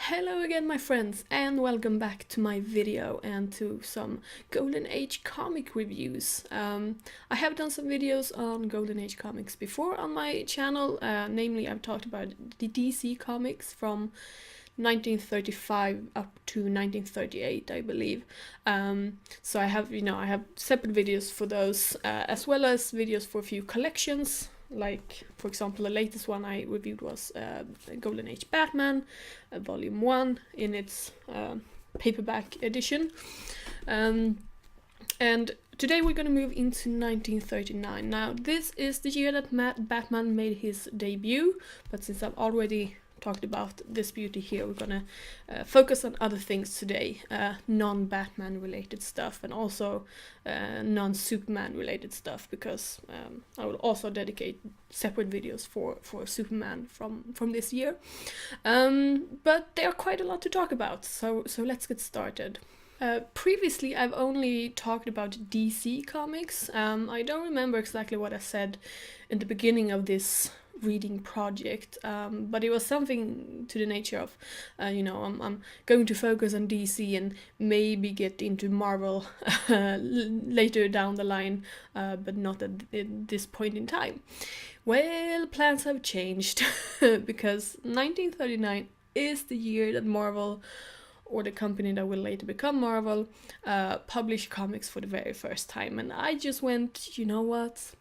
Hello again my friends and welcome back to my video and to some Golden Age comic reviews. I have done some videos on Golden Age comics before on my channel, namely I've talked about the DC comics from 1935 up to 1938 I believe. So I have separate videos for those as well as videos for a few collections. Like, for example, the latest one I reviewed was Golden Age Batman, Volume 1 in its paperback edition. And today we're going to move into 1939. Now, this is the year that Batman made his debut, but since I've already talked about this beauty here, we're gonna focus on other things today, non-Batman related stuff and also non-Superman related stuff, because I will also dedicate separate videos for Superman from this year. But there are quite a lot to talk about, so let's get started. Previously I've only talked about DC comics. I don't remember exactly what I said in the beginning of this reading project, but it was something to the nature of, I'm going to focus on DC and maybe get into Marvel later down the line, but not at this point in time. Well, plans have changed because 1939 is the year that Marvel, or the company that will later become Marvel, published comics for the very first time, and I just went, you know what,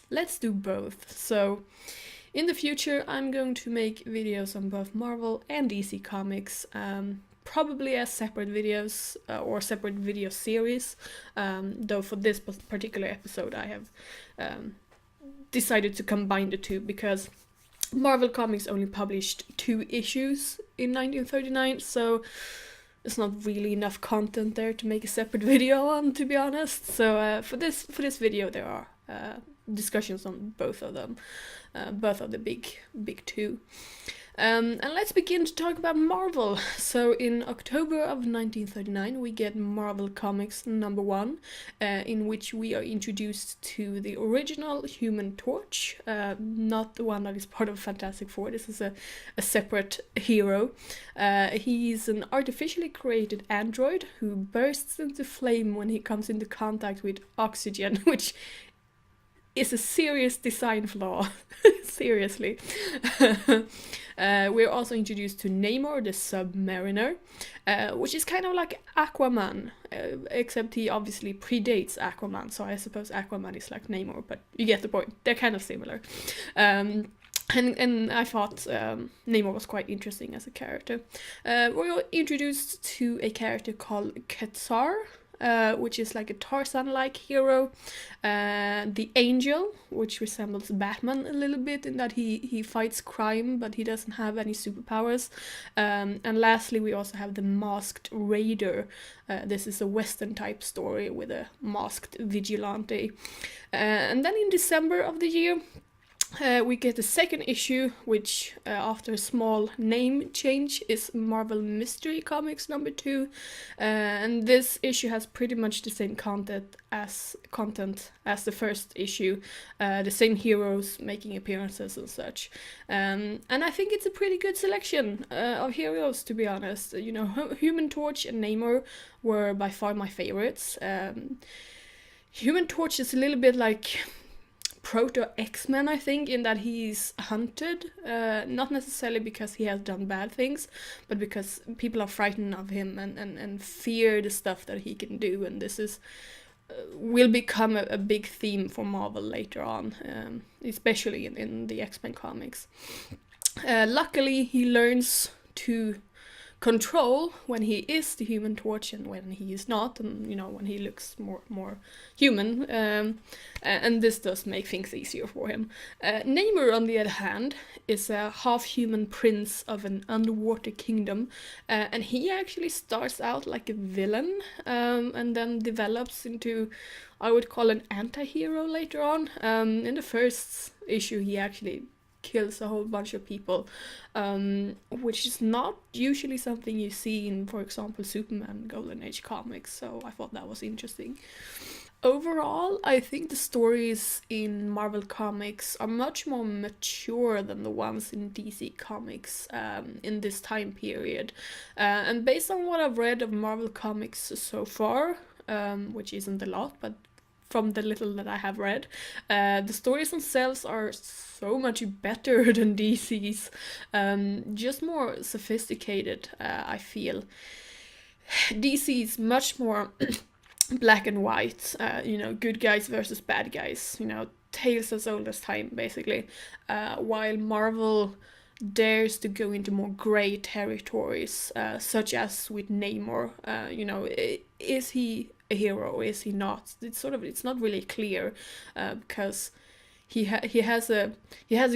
let's do both. So in the future I'm going to make videos on both Marvel and DC comics, probably as separate videos or separate video series, though for this particular episode I have decided to combine the two because Marvel Comics only published 2 issues in 1939, so there's not really enough content there to make a separate video on, to be honest. So for this video there are discussions on both of them, both of the big 2. And let's begin to talk about Marvel. So in October of 1939 we get Marvel Comics #1, in which we are introduced to the original Human Torch, not the one that is part of Fantastic Four. This is a separate hero. He's an artificially created android who bursts into flame when he comes into contact with oxygen, which is a serious design flaw. Seriously. We're also introduced to Namor the Submariner, which is kind of like Aquaman, except he obviously predates Aquaman, so I suppose Aquaman is like Namor, but you get the point. They're kind of similar. And I thought Namor was quite interesting as a character. We're introduced to a character called Quetzar, which is like a Tarzan-like hero. The Angel, which resembles Batman a little bit in that he fights crime, but he doesn't have any superpowers. And lastly, we also have the Masked Raider. This is a Western type story with a masked vigilante. And then in December of the year, we get the second issue, which after a small name change is Marvel Mystery Comics #2, and this issue has pretty much the same content as the first issue, the same heroes making appearances and such, and I think it's a pretty good selection of heroes, to be honest. You know, Human Torch and Namor were by far my favorites. Human Torch is a little bit like proto X-Men, I think, in that he's hunted, not necessarily because he has done bad things, but because people are frightened of him and fear the stuff that he can do, and this is will become a big theme for Marvel later on, especially in the X-Men comics. Luckily, he learns to control when he is the Human Torch and when he is not, and when he looks more human, and this does make things easier for him. Namor, on the other hand, is a half-human prince of an underwater kingdom, and he actually starts out like a villain, and then develops into, I would call, an anti-hero later on. In the first issue he actually kills a whole bunch of people, which is not usually something you see in, for example, Superman Golden Age comics, so I thought that was interesting. Overall, I think the stories in Marvel Comics are much more mature than the ones in DC Comics in this time period. And based on what I've read of Marvel Comics so far, which isn't a lot, but from the little that I have read, the stories themselves are so much better than DC's, just more sophisticated, I feel. DC is much more black and white, good guys versus bad guys, tales as old as time, basically. While Marvel dares to go into more grey territories, such as with Namor. Is he a hero? Is he not? It's not really clear, because he has a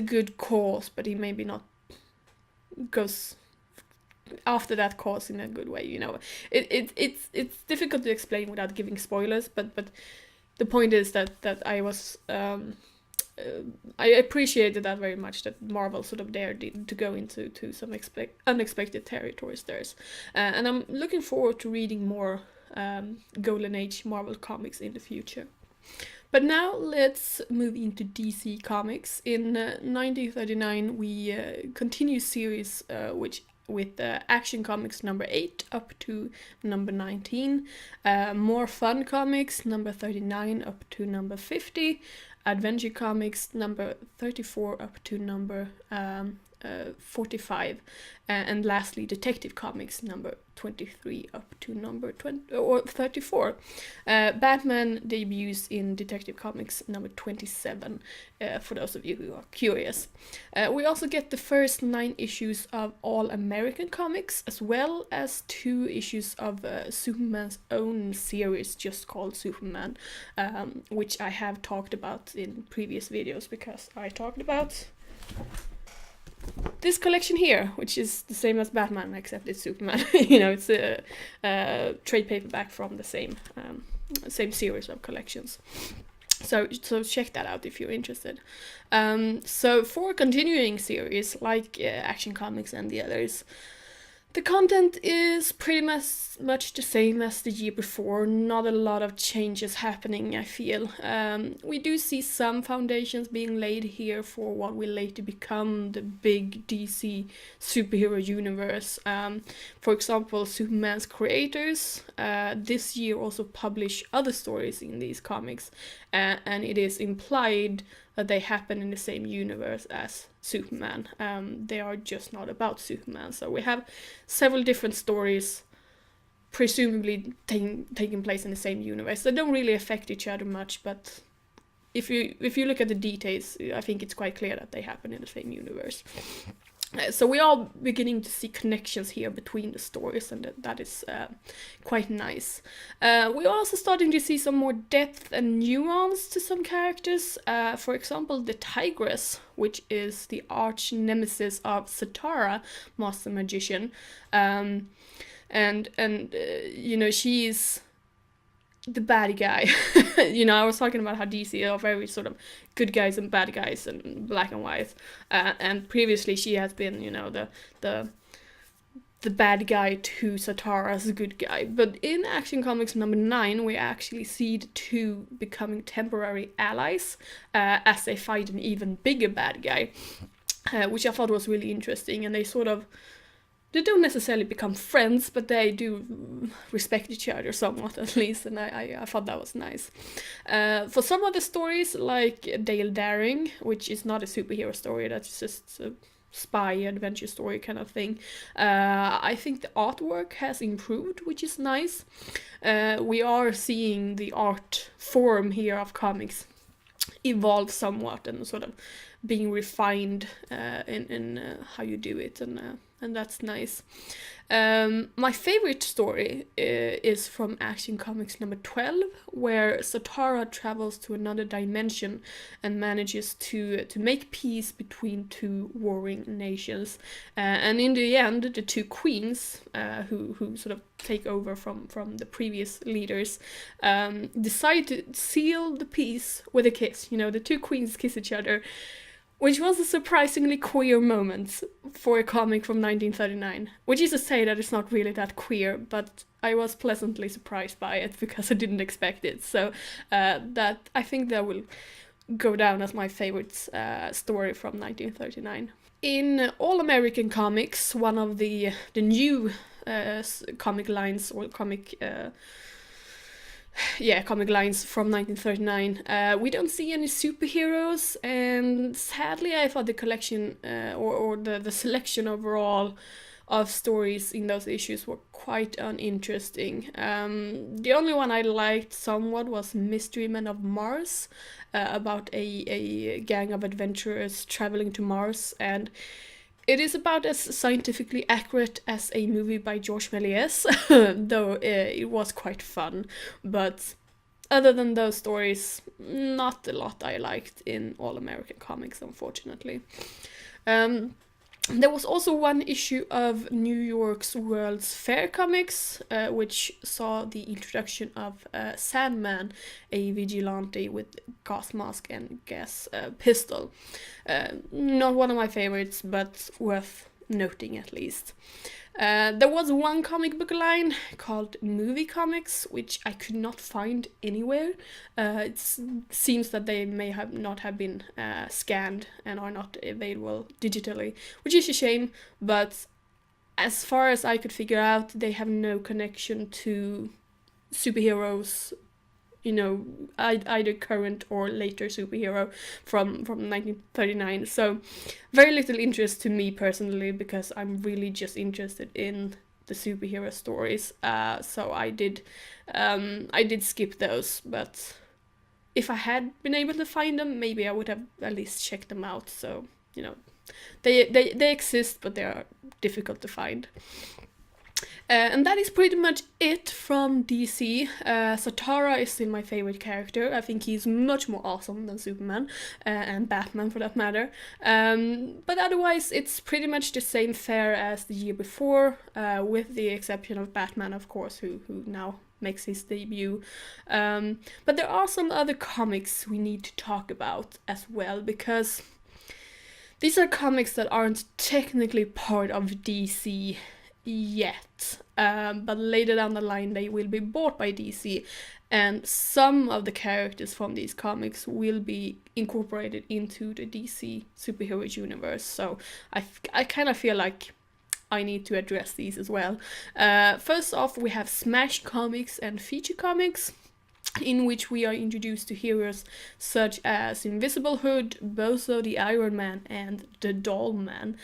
good cause, but he maybe not goes after that cause in a good way. It's difficult to explain without giving spoilers, but the point is that I was I appreciated that very much, that Marvel sort of dared to go into some unexpected territories there. And I'm looking forward to reading more Golden Age Marvel comics in the future. But now let's move into DC Comics. In 1939 we continue series with Action Comics number 8 up to number 19, More Fun Comics number 39 up to number 50, Adventure Comics number 34 up to number 45, and lastly Detective Comics number 23 up to number 34. Batman debuts in Detective Comics number 27, for those of you who are curious. We also get the first 9 issues of All American Comics, as well as 2 issues of Superman's own series just called Superman, which I have talked about in previous videos, because I talked about this collection here, which is the same as Batman except it's Superman. It's a trade paperback from the same series of collections. So check that out if you're interested. So for continuing series like Action Comics and the others, the content is pretty much the same as the year before. Not a lot of changes happening, I feel. We do see some foundations being laid here for what will later become the big DC superhero universe. For example, Superman's creators this year also publish other stories in these comics, and it is implied that they happen in the same universe as Superman. They are just not about Superman. So we have several different stories presumably taking place in the same universe. They don't really affect each other much, but if you look at the details, I think it's quite clear that they happen in the same universe. So we are beginning to see connections here between the stories, and that is quite nice. We're also starting to see some more depth and nuance to some characters. For example, the Tigress, which is the arch nemesis of Satara, Master Magician, and she's the bad guy. I was talking about how DC are very sort of good guys and bad guys and black and white, and previously she has been the bad guy to Satara's good guy. But in Action Comics number 9 we actually see the two becoming temporary allies as they fight an even bigger bad guy, which I thought was really interesting. And they don't necessarily become friends, but they do respect each other somewhat, at least, and I thought that was nice. For some of the stories, like Dale Daring, which is not a superhero story, that's just a spy adventure story kind of thing, I think the artwork has improved, which is nice. We are seeing the art form here of comics evolve somewhat and sort of being refined in how you do it, and that's nice. My favorite story is from Action Comics number 12, where Satara travels to another dimension and manages to make peace between two warring nations. And in the end, the two queens, who sort of take over from the previous leaders, decide to seal the peace with a kiss. The two queens kiss each other, which was a surprisingly queer moment for a comic from 1939. Which is to say that it's not really that queer, but I was pleasantly surprised by it because I didn't expect it. So that I think that will go down as my favorite story from 1939. In All American Comics, one of the new comic lines or comic lines from 1939. We don't see any superheroes, and sadly, I thought the collection or the selection overall of stories in those issues were quite uninteresting. The only one I liked somewhat was Mystery Men of Mars, about a gang of adventurers traveling to Mars, and it is about as scientifically accurate as a movie by Georges Méliès, though it was quite fun. But other than those stories, not a lot I liked in All American Comics, unfortunately. There was also one issue of New York's World's Fair Comics, which saw the introduction of Sandman, a vigilante with gas mask and gas pistol. Not one of my favorites, but worth noting at least. There was one comic book line called Movie Comics, which I could not find anywhere. It seems that they may not have been scanned and are not available digitally, which is a shame, but as far as I could figure out, they have no connection to superheroes, either current or later superhero from 1939. So very little interest to me personally, because I'm really just interested in the superhero stories. So I did skip those, but if I had been able to find them, maybe I would have at least checked them out. So they exist, but they are difficult to find. And that is pretty much it from DC. Satara is still my favorite character. I think he's much more awesome than Superman, and Batman for that matter. But otherwise, it's pretty much the same fare as the year before, with the exception of Batman, of course, who now makes his debut. But there are some other comics we need to talk about as well, because these are comics that aren't technically part of DC yet, but later down the line they will be bought by DC, and some of the characters from these comics will be incorporated into the DC superhero universe. So I kind of feel like I need to address these as well. First off, we have Smash Comics and Feature Comics, in which we are introduced to heroes such as Invisible Hood, Bozo the Iron Man, and the Doll Man.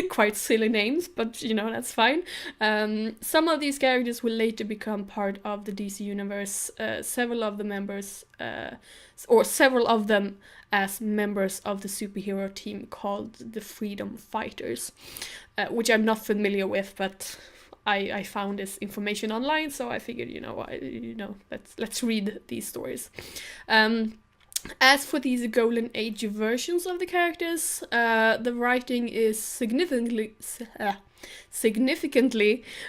Quite silly names, but that's fine. Some of these characters will later become part of the DC universe. Several of them as members of the superhero team called the Freedom Fighters, which I'm not familiar with, but I found this information online, so I figured, let's read these stories. As for these Golden Age versions of the characters, the writing is significantly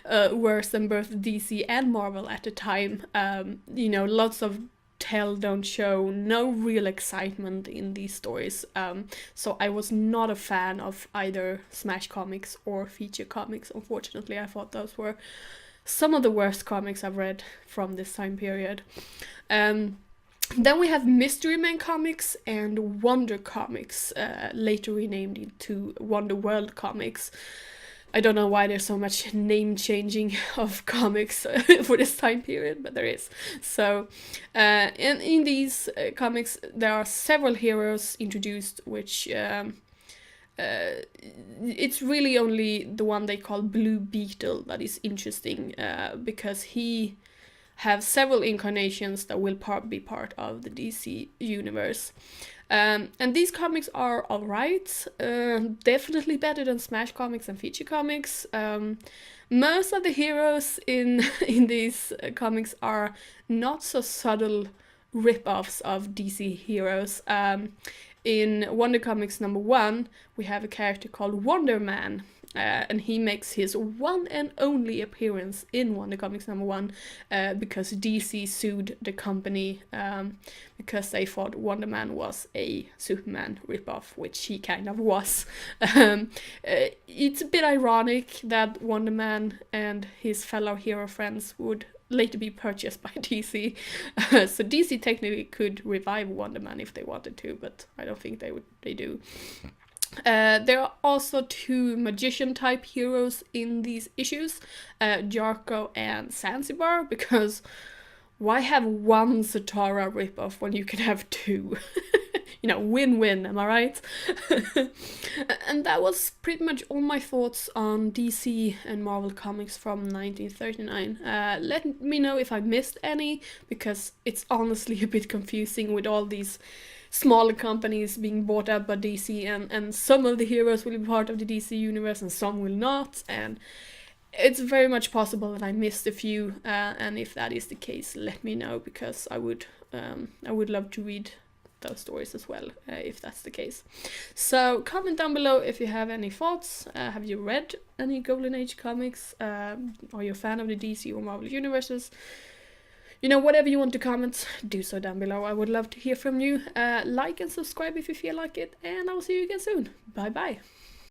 worse than both DC and Marvel at the time. Lots of tell, don't show, no real excitement in these stories. So I was not a fan of either Smash Comics or Feature Comics, unfortunately. I thought those were some of the worst comics I've read from this time period. Then we have Mystery Men Comics and Wonder Comics, later renamed into Wonder World Comics. I don't know why there's so much name changing of comics for this time period, but there is. So, in these comics, there are several heroes introduced, which it's really only the one they call Blue Beetle that is interesting, because he have several incarnations that will be part of the DC universe. And these comics are alright, definitely better than Smash Comics and Feature Comics. Most of the heroes in these comics are not so subtle rip-offs of DC heroes. In Wonder Comics #1, we have a character called Wonder Man, and he makes his one and only appearance in Wonder Comics #1 because DC sued the company because they thought Wonder Man was a Superman ripoff, which he kind of was. It's a bit ironic that Wonder Man and his fellow hero friends would later be purchased by DC. So DC technically could revive Wonder Man if they wanted to, but I don't think they do. There are also 2 magician type heroes in these issues, Jarko and Zanzibar, because why have one Zatara ripoff when you can have 2? You know, win-win, am I right? And that was pretty much all my thoughts on DC and Marvel Comics from 1939. Let me know if I missed any, because it's honestly a bit confusing with all these smaller companies being bought up by DC, and some of the heroes will be part of the DC universe and some will not, and it's very much possible that I missed a few, and if that is the case, let me know, because I would love to read those stories as well, if that's the case. So comment down below if you have any thoughts. Have you read any Golden Age comics? Are you a fan of the DC or Marvel universes? You know, whatever you want to comment, do so down below. I would love to hear from you. Like and subscribe if you feel like it, and I'll see you again soon. Bye bye.